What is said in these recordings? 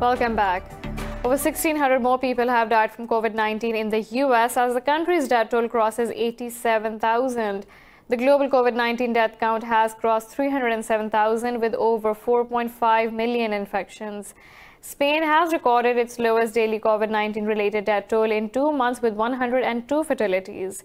Welcome back. Over 1,600 more people have died from COVID-19 in the US as the country's death toll crosses 87,000. The global COVID-19 death count has crossed 307,000 with over 4.5 million infections. Spain has recorded its lowest daily COVID-19 related death toll in 2 months with 102 fatalities.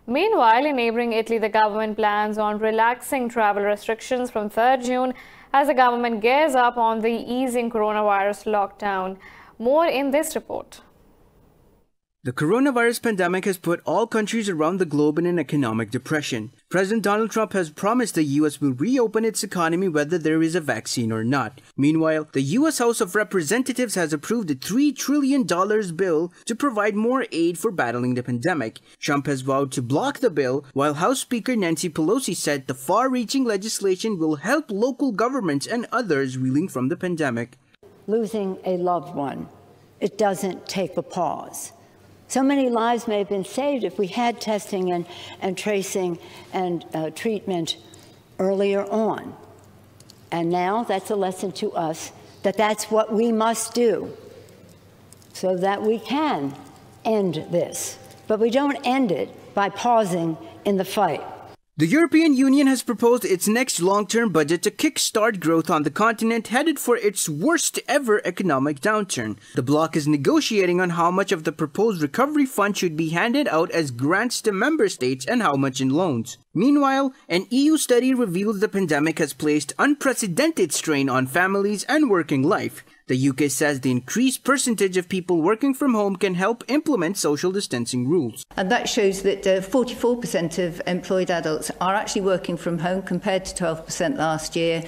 Meanwhile, in neighboring Italy, the government plans on relaxing travel restrictions from 3rd June as the government gears up on the easing coronavirus lockdown. More in this report. The coronavirus pandemic has put all countries around the globe in an economic depression. President Donald Trump has promised the U.S. will reopen its economy whether there is a vaccine or not. Meanwhile, the U.S. House of Representatives has approved a $3 trillion bill to provide more aid for battling the pandemic. Trump has vowed to block the bill, while House Speaker Nancy Pelosi said the far-reaching legislation will help local governments and others reeling from the pandemic. Losing a loved one, it doesn't take a pause. So many lives may have been saved if we had testing and tracing and treatment earlier on. And now that's a lesson to us that that's what we must do so that we can end this. But we don't end it by pausing in the fight. The European Union has proposed its next long-term budget to kickstart growth on the continent headed for its worst ever economic downturn. The bloc is negotiating on how much of the proposed recovery fund should be handed out as grants to member states and how much in loans. Meanwhile, an EU study reveals the pandemic has placed unprecedented strain on families and working life. The UK says the increased percentage of people working from home can help implement social distancing rules. And that shows that 44% of employed adults are actually working from home compared to 12% last year.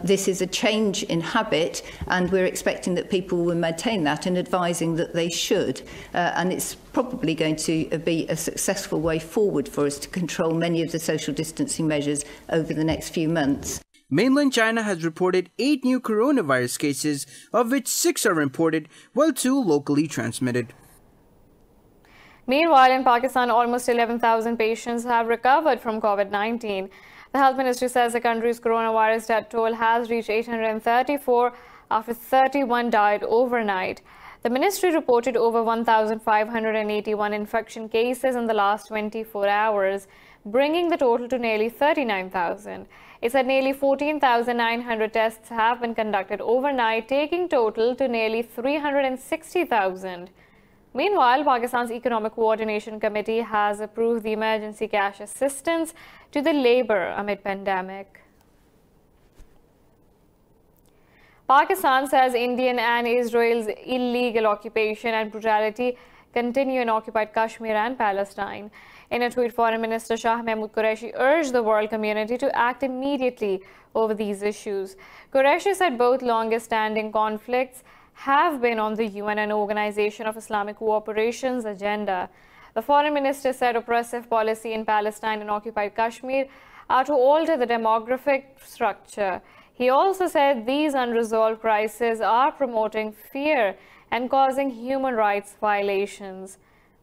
This is a change in habit, and we're expecting that people will maintain that and advising that they should. And it's probably going to be a successful way forward for us to control many of the social distancing measures over the next few months. Mainland China has reported 8 new coronavirus cases, of which 6 are imported, while 2 locally transmitted. Meanwhile, in Pakistan, almost 11,000 patients have recovered from COVID-19. The health ministry says the country's coronavirus death toll has reached 834 after 31 died overnight. The ministry reported over 1,581 infection cases in the last 24 hours, bringing the total to nearly 39,000. It said nearly 14,900 tests have been conducted overnight, taking total to nearly 360,000. Meanwhile, Pakistan's Economic Coordination Committee has approved the emergency cash assistance to the labour amid pandemic. Pakistan says Indian and Israel's illegal occupation and brutality continue in occupied Kashmir and Palestine. In a tweet, Foreign Minister Shah Mahmood Qureshi urged the world community to act immediately over these issues. Qureshi said both longest-standing conflicts have been on the UN and Organization of Islamic Cooperation's agenda. The Foreign Minister said oppressive policy in Palestine and occupied Kashmir are to alter the demographic structure. He also said these unresolved crises are promoting fear and causing human rights violations.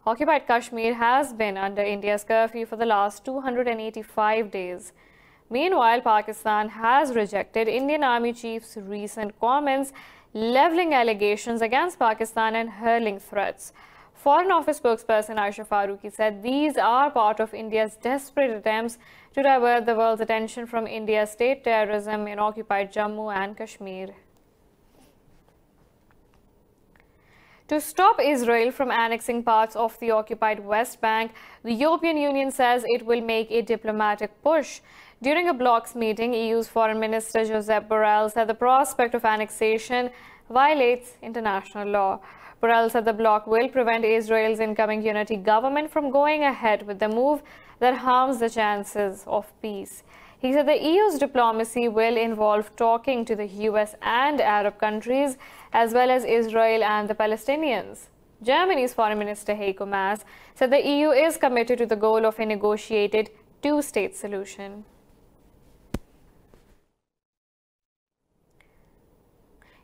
Occupied Kashmir has been under India's curfew for the last 285 days. Meanwhile, Pakistan has rejected Indian Army Chief's recent comments, leveling allegations against Pakistan and hurling threats. Foreign Office spokesperson Aisha Farooqi said these are part of India's desperate attempts to divert the world's attention from India's state terrorism in occupied Jammu and Kashmir. To stop Israel from annexing parts of the occupied West Bank, the European Union says it will make a diplomatic push. During a blocs meeting, EU's Foreign Minister Josep Borrell said the prospect of annexation violates international law. Borrell said the bloc will prevent Israel's incoming unity government from going ahead with the move that harms the chances of peace. He said the EU's diplomacy will involve talking to the US and Arab countries, as well as Israel and the Palestinians. Germany's Foreign Minister Heiko Maas said the EU is committed to the goal of a negotiated two-state solution.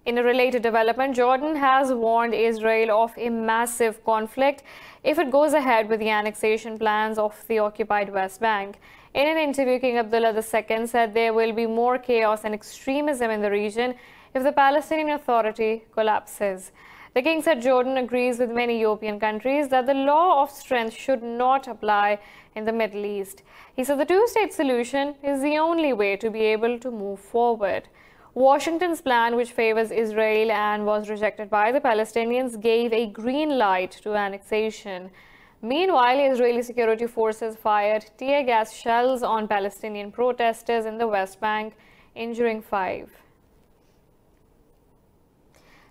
In a related development, Jordan has warned Israel of a massive conflict if it goes ahead with the annexation plans of the occupied West Bank. In an interview, King Abdullah II said there will be more chaos and extremism in the region if the Palestinian Authority collapses. The king said Jordan agrees with many European countries that the law of strength should not apply in the Middle East. He said the two-state solution is the only way to be able to move forward. Washington's plan, which favors Israel and was rejected by the Palestinians, gave a green light to annexation. Meanwhile, Israeli security forces fired tear gas shells on Palestinian protesters in the West Bank, injuring 5.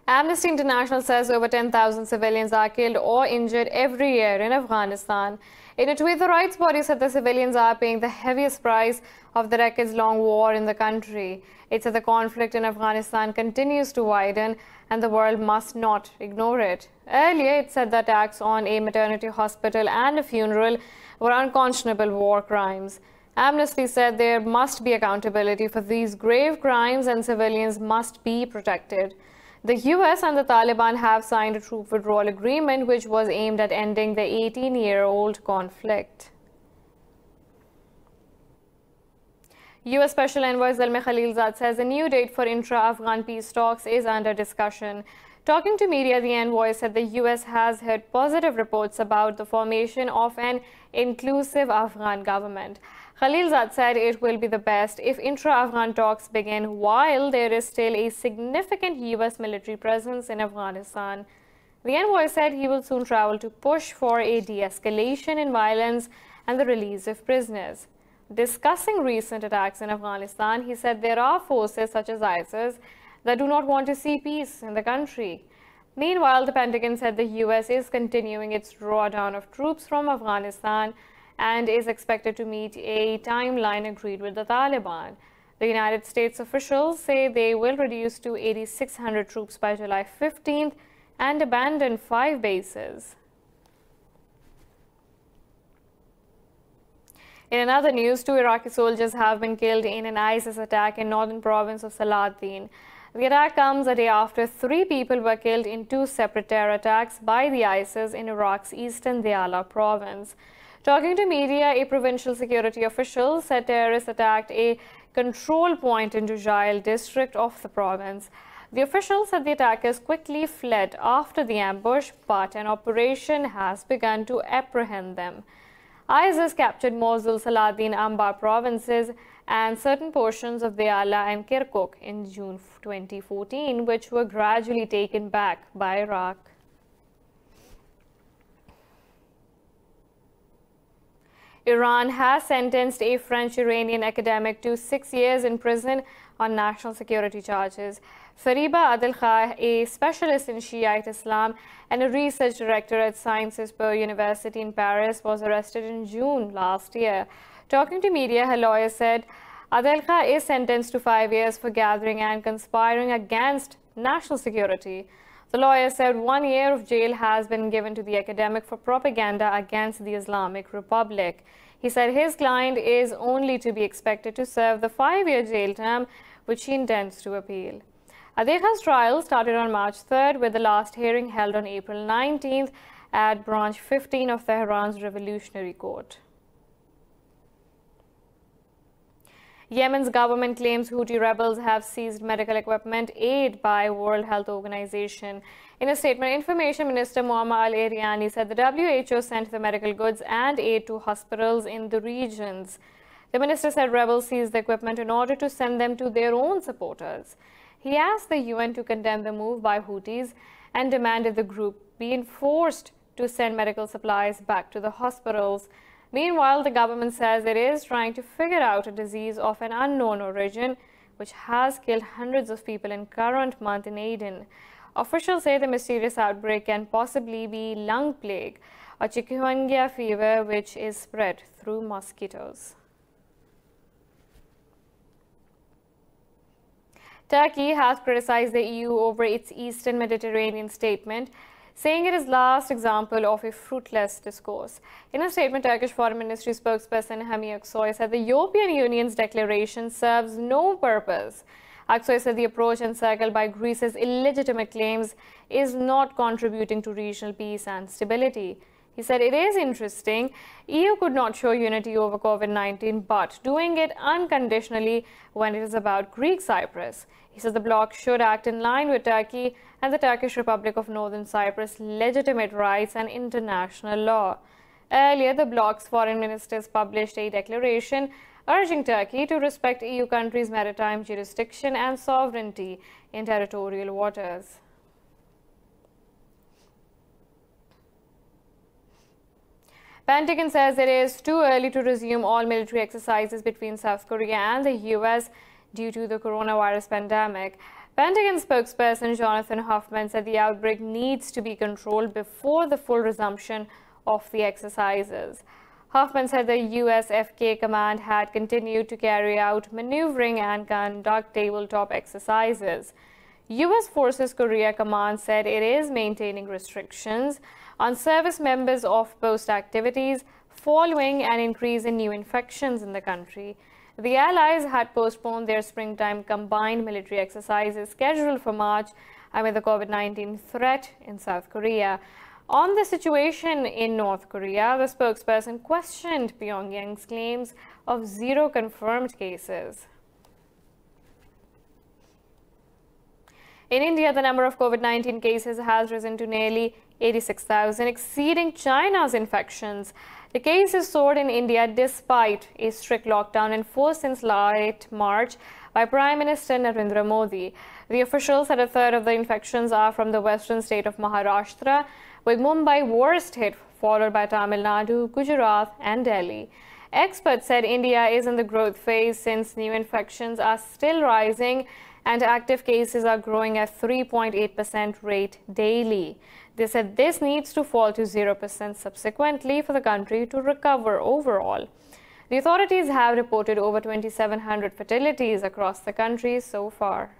Amnesty International says over 10,000 civilians are killed or injured every year in Afghanistan. In a tweet, the rights body said the civilians are paying the heaviest price of the decades-long war in the country. It said the conflict in Afghanistan continues to widen and the world must not ignore it. Earlier, it said the attacks on a maternity hospital and a funeral were unconscionable war crimes. Amnesty said there must be accountability for these grave crimes and civilians must be protected. The US and the Taliban have signed a troop withdrawal agreement which was aimed at ending the 18-year-old conflict. US Special Envoy Zalmay Khalilzad says a new date for intra-Afghan peace talks is under discussion. Talking to media, the envoy said the US has heard positive reports about the formation of an inclusive Afghan government. Khalilzad said it will be the best if intra-Afghan talks begin while there is still a significant US military presence in Afghanistan. The envoy said he will soon travel to push for a de-escalation in violence and the release of prisoners. Discussing recent attacks in Afghanistan, he said there are forces such as ISIS that do not want to see peace in the country. Meanwhile, the Pentagon said the US is continuing its drawdown of troops from Afghanistan and is expected to meet a timeline agreed with the Taliban. The United States officials say they will reduce to 8,600 troops by July 15th and abandon 5 bases. In another news, 2 Iraqi soldiers have been killed in an ISIS attack in northern province of Salatin. The attack comes a day after 3 people were killed in 2 separate terror attacks by the ISIS in Iraq's eastern Diyala province. Talking to media, a provincial security official said terrorists attacked a control point in Dujail district of the province. The official said the attackers quickly fled after the ambush, but an operation has begun to apprehend them. ISIS captured Mosul, Salatin, Anbar provinces and certain portions of Diyala and Kirkuk in June 2014, which were gradually taken back by Iraq. Iran has sentenced a French-Iranian academic to 6 years in prison on national security charges. Fariba Adel-Khair, a specialist in Shiite Islam and a research director at Sciences Po University in Paris, was arrested in June last year. Talking to media, her lawyer said Adel-Khair is sentenced to 5 years for gathering and conspiring against national security. The lawyer said 1 year of jail has been given to the academic for propaganda against the Islamic Republic. He said his client is only to be expected to serve the 5-year jail term, which he intends to appeal. Adel-Khair's trial started on March 3rd, with the last hearing held on April 19th at Branch 15 of Tehran's Revolutionary Court. Yemen's government claims Houthi rebels have seized medical equipment aid by World Health Organization. In a statement, Information Minister Muammar al-Eryani said the WHO sent the medical goods and aid to hospitals in the regions. The minister said rebels seized the equipment in order to send them to their own supporters. He asked the UN to condemn the move by Houthis and demanded the group be enforced to send medical supplies back to the hospitals. Meanwhile, the government says it is trying to figure out a disease of an unknown origin which has killed hundreds of people in current month in Aden. Officials say the mysterious outbreak can possibly be lung plague or chikungunya fever, which is spread through mosquitoes. Turkey has criticized the EU over its Eastern Mediterranean statement, saying it is the last example of a fruitless discourse. In a statement, Turkish Foreign Ministry spokesperson Hami Aksoy said the European Union's declaration serves no purpose Aksoy said the approach encircled by Greece's illegitimate claims is not contributing to regional peace and stability. He said it is interesting, EU could not show unity over COVID-19, but doing it unconditionally when it is about Greek Cyprus. He said the bloc should act in line with Turkey and the Turkish Republic of Northern Cyprus' legitimate rights and international law. Earlier, the bloc's foreign ministers published a declaration urging Turkey to respect EU countries' maritime jurisdiction and sovereignty in territorial waters. Pentagon says it is too early to resume all military exercises between South Korea and the US due to the coronavirus pandemic. Pentagon spokesperson Jonathan Hoffman said the outbreak needs to be controlled before the full resumption of the exercises. Hoffman said the USFK command had continued to carry out maneuvering and conduct tabletop exercises. U.S. Forces Korea Command said it is maintaining restrictions on service members of post activities following an increase in new infections in the country. The allies had postponed their springtime combined military exercises scheduled for March amid the COVID-19 threat in South Korea. On the situation in North Korea, the spokesperson questioned Pyongyang's claims of 0 confirmed cases. In India, the number of COVID-19 cases has risen to nearly 86,000, exceeding China's infections. The cases soared in India despite a strict lockdown enforced since late March by Prime Minister Narendra Modi. The officials said a third of the infections are from the western state of Maharashtra, with Mumbai worst hit, followed by Tamil Nadu, Gujarat and Delhi. Experts said India is in the growth phase since new infections are still rising and active cases are growing at 3.8% rate daily. They said this needs to fall to 0% subsequently for the country to recover overall. The authorities have reported over 2,700 fatalities across the country so far.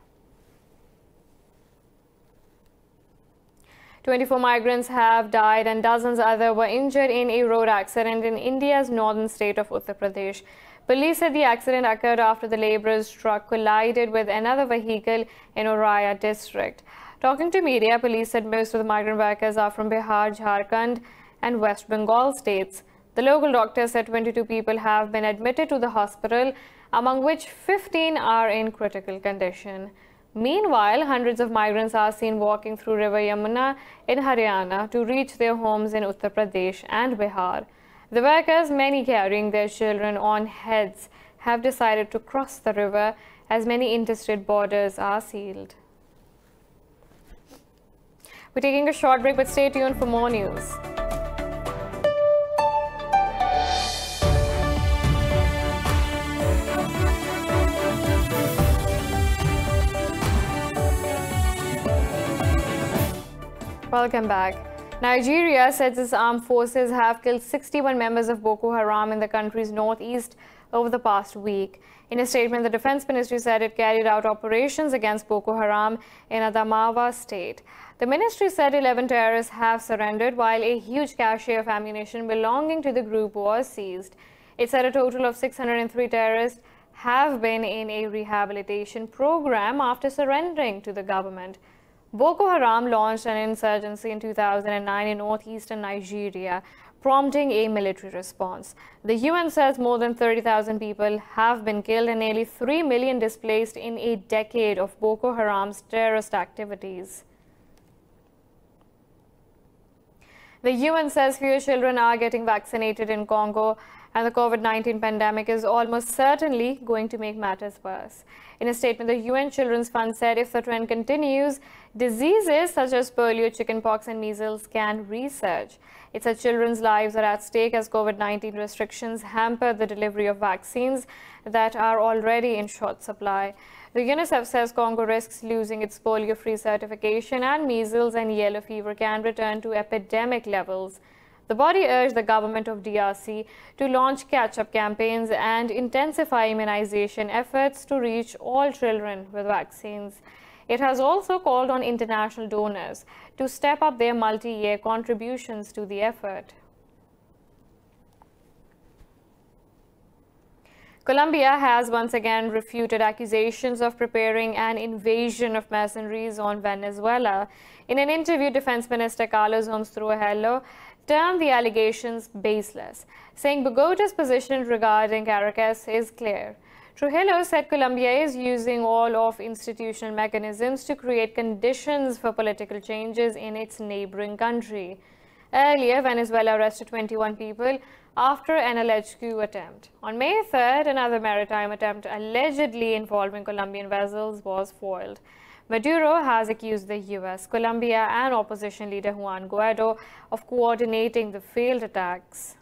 24 migrants have died and dozens others were injured in a road accident in India's northern state of Uttar Pradesh. Police said the accident occurred after the laborers' truck collided with another vehicle in Auraiya district. Talking to media, police said most of the migrant workers are from Bihar, Jharkhand and West Bengal states. The local doctor said 22 people have been admitted to the hospital, among which 15 are in critical condition. Meanwhile, hundreds of migrants are seen walking through River Yamuna in Haryana to reach their homes in Uttar Pradesh and Bihar. The workers, many carrying their children on heads, have decided to cross the river as many interstate borders are sealed. We're taking a short break, but stay tuned for more news. Welcome back. Nigeria says its armed forces have killed 61 members of Boko Haram in the country's northeast over the past week. In a statement, the Defense Ministry said it carried out operations against Boko Haram in Adamawa state. The ministry said 11 terrorists have surrendered, while a huge cache of ammunition belonging to the group was seized. It said a total of 603 terrorists have been in a rehabilitation program after surrendering to the government. Boko Haram launched an insurgency in 2009 in northeastern Nigeria, prompting a military response. The UN says more than 30,000 people have been killed and nearly 3 million displaced in a decade of Boko Haram's terrorist activities. The UN says fewer children are getting vaccinated in Congo, and the COVID-19 pandemic is almost certainly going to make matters worse. In a statement, the UN Children's Fund said if the trend continues, diseases such as polio, chickenpox and measles can resurge. It said children's lives are at stake as COVID-19 restrictions hamper the delivery of vaccines that are already in short supply. The UNICEF says Congo risks losing its polio-free certification and measles and yellow fever can return to epidemic levels. The body urged the government of DRC to launch catch-up campaigns and intensify immunization efforts to reach all children with vaccines. It has also called on international donors to step up their multi-year contributions to the effort. Colombia has once again refuted accusations of preparing an invasion of mercenaries on Venezuela. In an interview, Defense Minister Carlos Trujillo termed the allegations baseless, saying Bogota's position regarding Caracas is clear. Trujillo said Colombia is using all of institutional mechanisms to create conditions for political changes in its neighboring country. Earlier, Venezuela arrested 21 people after an alleged coup attempt. On May 3rd, another maritime attempt allegedly involving Colombian vessels was foiled. Maduro has accused the US, Colombia, and opposition leader Juan Guaido of coordinating the failed attacks.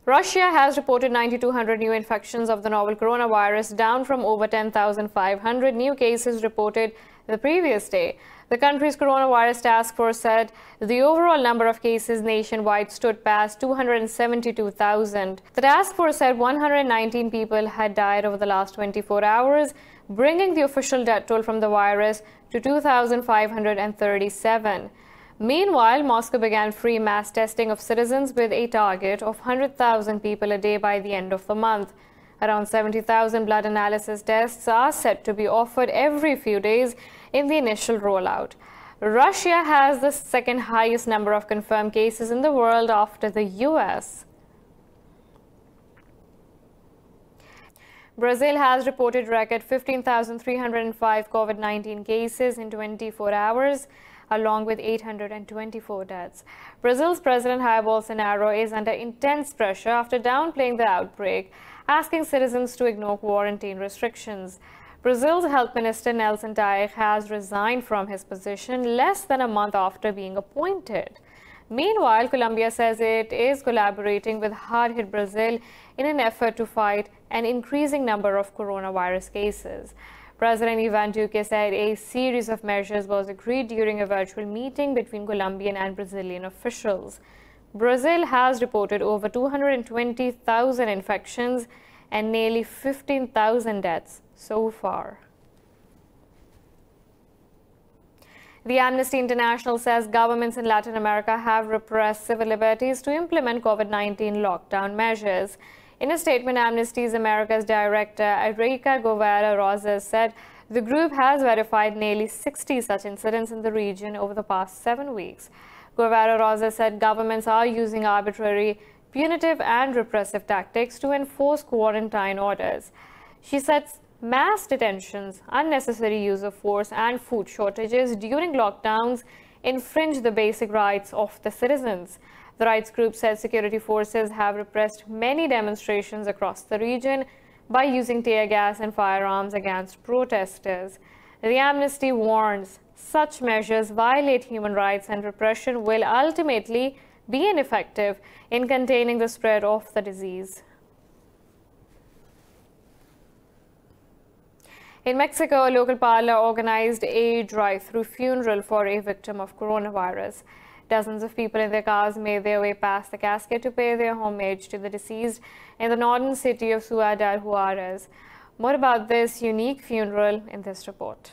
Russia has reported 9,200 new infections of the novel coronavirus, down from over 10,500 new cases reported the previous day. The country's coronavirus task force said the overall number of cases nationwide stood past 272,000. The task force said 119 people had died over the last 24 hours, bringing the official death toll from the virus to 2,537. Meanwhile, Moscow began free mass testing of citizens with a target of 100,000 people a day by the end of the month. Around 70,000 blood analysis tests are set to be offered every few days in the initial rollout. Russia has the second highest number of confirmed cases in the world after the US. Brazil has reported record 15,305 COVID-19 cases in 24 hours, along with 824 deaths. Brazil's President Jair Bolsonaro is under intense pressure after downplaying the outbreak, asking citizens to ignore quarantine restrictions. Brazil's Health Minister Nelson Taix has resigned from his position less than a month after being appointed. Meanwhile, Colombia says it is collaborating with hard-hit Brazil in an effort to fight an increasing number of coronavirus cases. President Ivan Duque said a series of measures was agreed during a virtual meeting between Colombian and Brazilian officials. Brazil has reported over 220,000 infections and nearly 15,000 deaths so far. The Amnesty International says governments in Latin America have repressed civil liberties to implement COVID-19 lockdown measures. In a statement, Amnesty's America's director, Enrique Guevara Rosas, said the group has verified nearly 60 such incidents in the region over the past 7 weeks. Guevara Rosas said governments are using arbitrary, punitive and repressive tactics to enforce quarantine orders. She said mass detentions, unnecessary use of force and food shortages during lockdowns infringe the basic rights of the citizens. The rights group said security forces have repressed many demonstrations across the region by using tear gas and firearms against protesters. The Amnesty warns such measures violate human rights and repression will ultimately be ineffective in containing the spread of the disease. In Mexico, a local parlor organized a drive-through funeral for a victim of coronavirus. Dozens of people in their cars made their way past the casket to pay their homage to the deceased in the northern city of Ciudad Juarez. More about this unique funeral in this report.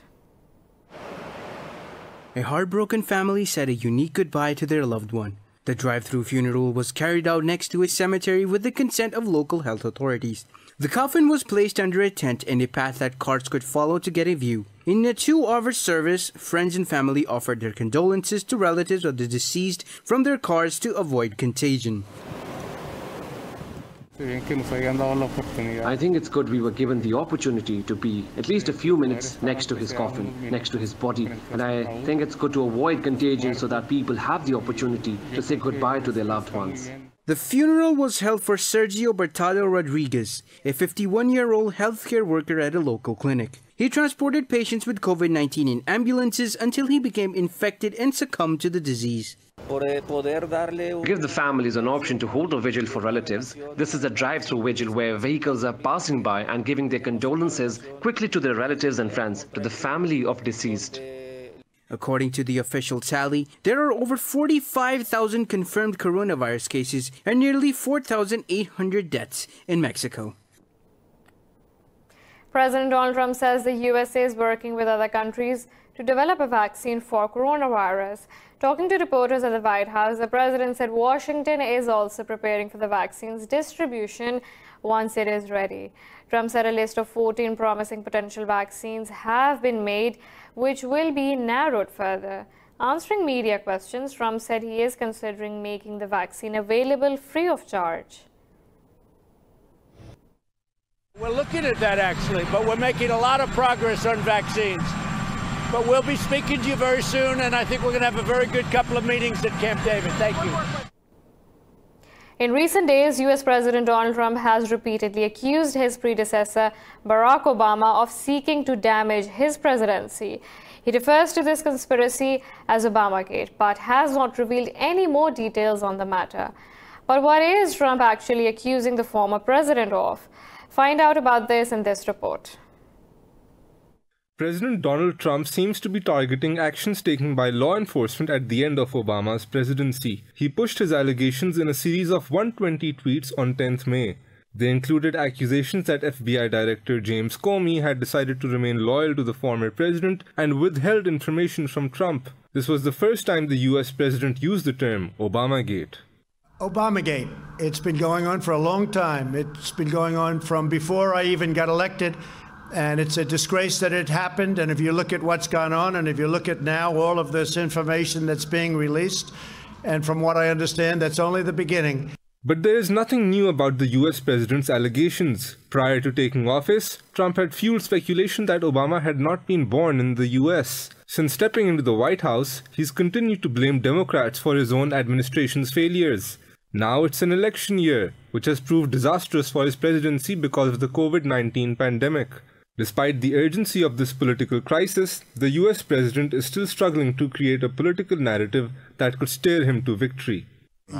A heartbroken family said a unique goodbye to their loved one. The drive-through funeral was carried out next to a cemetery with the consent of local health authorities. The coffin was placed under a tent in a path that cars could follow to get a view. In a 2-hour service, friends and family offered their condolences to relatives of the deceased from their cars to avoid contagion. I think it's good we were given the opportunity to be at least a few minutes next to his coffin, next to his body. And I think it's good to avoid contagion so that people have the opportunity to say goodbye to their loved ones. The funeral was held for Sergio Bertallo Rodriguez, a 51-year-old healthcare worker at a local clinic. He transported patients with COVID-19 in ambulances until he became infected and succumbed to the disease. Give the families an option to hold a vigil for relatives. This is a drive-through vigil where vehicles are passing by and giving their condolences quickly to their relatives and friends, to the family of deceased. According to the official tally, there are over 45,000 confirmed coronavirus cases and nearly 4,800 deaths in Mexico. President Donald Trump says the USA is working with other countries to develop a vaccine for coronavirus. Talking to reporters at the White House, the president said Washington is also preparing for the vaccine's distribution once it is ready. Trump said a list of 14 promising potential vaccines have been made, which will be narrowed further. Answering media questions, Trump said he is considering making the vaccine available free of charge. We're looking at that, actually, but we're making a lot of progress on vaccines. But we'll be speaking to you very soon, and I think we're going to have a very good couple of meetings at Camp David. Thank you. In recent days, U.S. President Donald Trump has repeatedly accused his predecessor, Barack Obama, of seeking to damage his presidency. He refers to this conspiracy as Obamagate, but has not revealed any more details on the matter. But what is Trump actually accusing the former president of? Find out about this in this report. President Donald Trump seems to be targeting actions taken by law enforcement at the end of Obama's presidency. He pushed his allegations in a series of 120 tweets on 10th May. They included accusations that FBI Director James Comey had decided to remain loyal to the former president and withheld information from Trump. This was the first time the US president used the term Obamagate. Obamagate. It's been going on for a long time. It's been going on from before I even got elected. And it's a disgrace that it happened. And if you look at what's gone on, and if you look at now all of this information that's being released, and from what I understand, that's only the beginning. But there is nothing new about the US president's allegations. Prior to taking office, Trump had fueled speculation that Obama had not been born in the US. Since stepping into the White House, he's continued to blame Democrats for his own administration's failures. Now it's an election year, which has proved disastrous for his presidency because of the COVID-19 pandemic. Despite the urgency of this political crisis, the US president is still struggling to create a political narrative that could steer him to victory.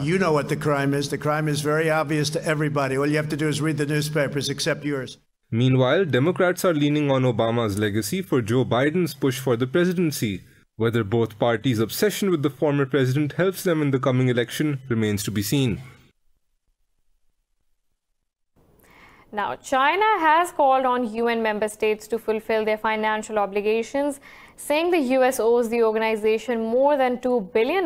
You know what the crime is. The crime is very obvious to everybody. All you have to do is read the newspapers, except yours. Meanwhile, Democrats are leaning on Obama's legacy for Joe Biden's push for the presidency. Whether both parties' obsession with the former president helps them in the coming election remains to be seen. Now, China has called on UN member states to fulfill their financial obligations, saying the US owes the organization more than $2 billion.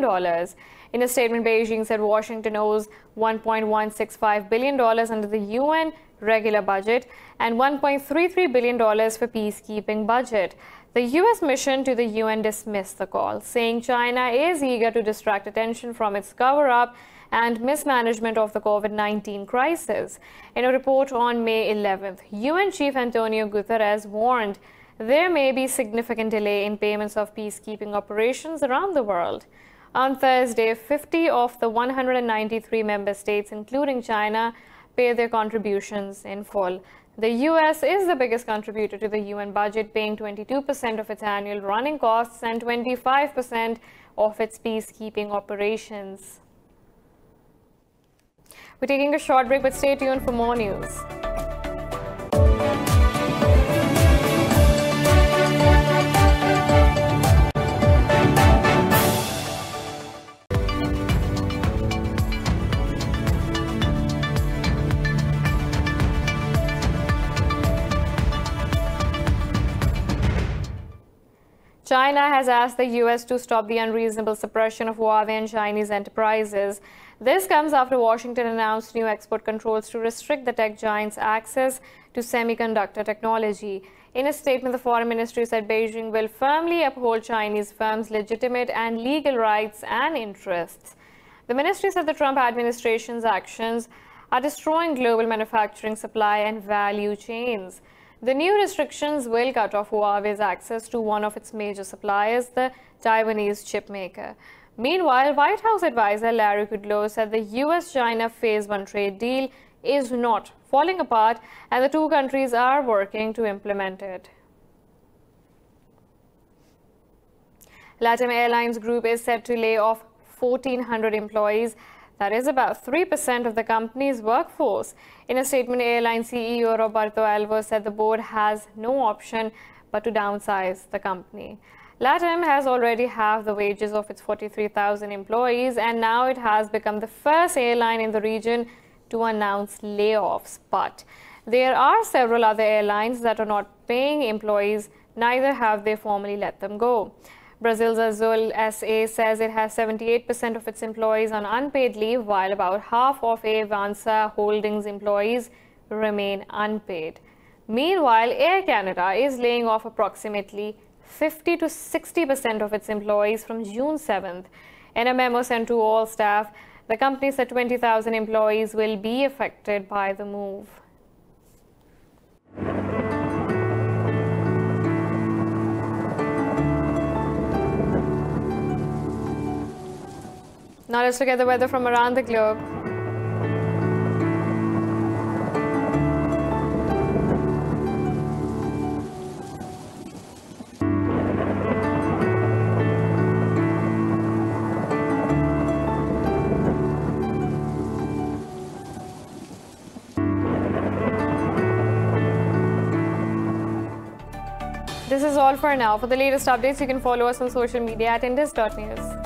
In a statement, Beijing said Washington owes $1.165 billion under the UN regular budget and $1.33 billion for peacekeeping budget. The US mission to the UN dismissed the call, saying China is eager to distract attention from its cover-up and mismanagement of the COVID-19 crisis. In a report on May 11th, UN Chief Antonio Guterres warned there may be significant delay in payments of peacekeeping operations around the world. On Thursday, 50 of the 193 member states, including China, paid their contributions in full. The US is the biggest contributor to the UN budget, paying 22% of its annual running costs and 25% of its peacekeeping operations. We're taking a short break, but stay tuned for more news. China has asked the US to stop the unreasonable suppression of Huawei and Chinese enterprises. This comes after Washington announced new export controls to restrict the tech giant's access to semiconductor technology. In a statement, the Foreign Ministry said Beijing will firmly uphold Chinese firms' legitimate and legal rights and interests. The ministry said the Trump administration's actions are destroying global manufacturing, supply and value chains. The new restrictions will cut off Huawei's access to one of its major suppliers, the Taiwanese chipmaker. Meanwhile, White House advisor Larry Kudlow said the US-China Phase 1 trade deal is not falling apart and the two countries are working to implement it. LATAM Airlines Group is set to lay off 1,400 employees. That is about 3% of the company's workforce. In a statement, airline CEO Roberto Alvo said the board has no option but to downsize the company. LATAM has already halved the wages of its 43,000 employees, and now it has become the first airline in the region to announce layoffs. But there are several other airlines that are not paying employees neither have they formally let them go. Brazil's Azul SA says it has 78% of its employees on unpaid leave, while about half of Avanza Holdings employees remain unpaid. Meanwhile, Air Canada is laying off approximately 50 to 60% of its employees from June 7th. In a memo sent to all staff, the company said 20,000 employees will be affected by the move. Now let's look at the weather from around the globe. This is all for now. For the latest updates, you can follow us on social media at indus.news.